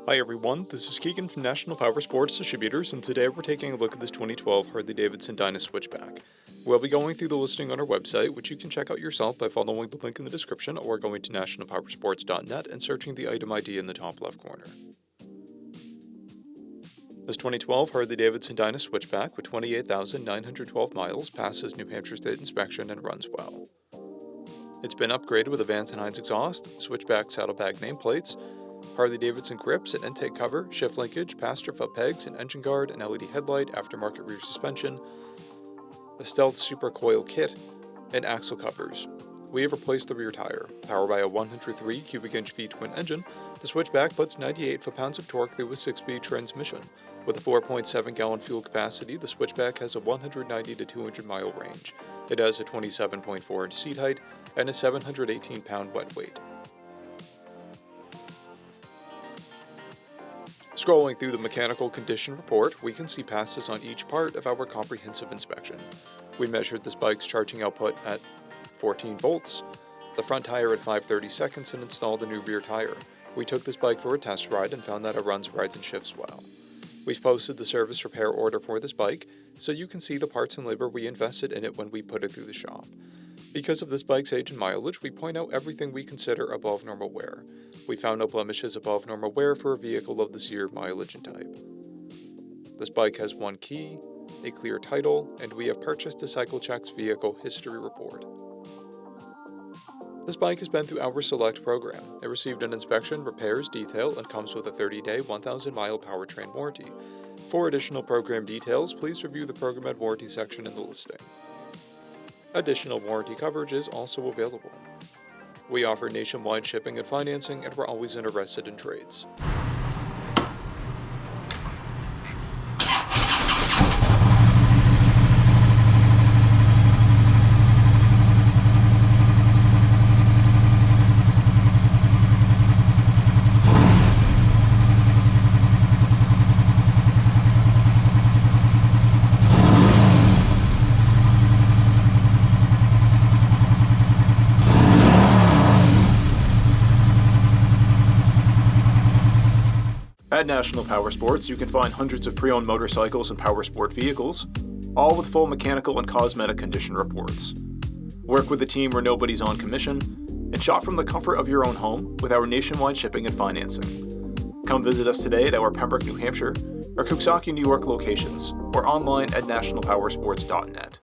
Hi everyone, this is Keegan from National Powersports Distributors, and today we're taking a look at this 2012 Harley-Davidson DYNA Switchback. We'll be going through the listing on our website, which you can check out yourself by following the link in the description or going to nationalpowersports.net and searching the item ID in the top left corner. This 2012 Harley-Davidson DYNA Switchback with 28,912 miles passes New Hampshire State inspection and runs well. It's been upgraded with a Vance & Hines exhaust, Switchback saddlebag nameplates, Harley-Davidson grips and intake cover, shift linkage, passenger foot pegs, an engine guard, an LED headlight, aftermarket rear suspension, a stealth super coil kit, and axle covers. We have replaced the rear tire. Powered by a 103 cubic inch feet twin engine, the Switchback puts 98 foot-pounds of torque through a 6-speed transmission. With a 4.7 gallon fuel capacity, the Switchback has a 190 to 200 mile range. It has a 27.4 inch seat height and a 718 pound wet weight. Scrolling through the mechanical condition report, we can see passes on each part of our comprehensive inspection. We measured this bike's charging output at 14 volts, the front tire at 5/30 seconds, and installed a new rear tire. We took this bike for a test ride and found that it runs, rides, and shifts well. We've posted the service repair order for this bike, so you can see the parts and labor we invested in it when we put it through the shop. Because of this bike's age and mileage, we point out everything we consider above normal wear. We found no blemishes above normal wear for a vehicle of this year, mileage, and type. This bike has one key, a clear title, and we have purchased a CycleCheck's vehicle history report. This bike has been through our Select program. It received an inspection, repairs, detail, and comes with a 30-day, 1,000-mile powertrain warranty. For additional program details, please review the Program and Warranty section in the listing. Additional warranty coverage is also available. We offer nationwide shipping and financing, and we're always interested in trades. At National Powersports, you can find hundreds of pre-owned motorcycles and powersport vehicles, all with full mechanical and cosmetic condition reports. Work with a team where nobody's on commission, and shop from the comfort of your own home with our nationwide shipping and financing. Come visit us today at our Pembroke, New Hampshire, or Coxsackie, New York locations, or online at nationalpowersports.net.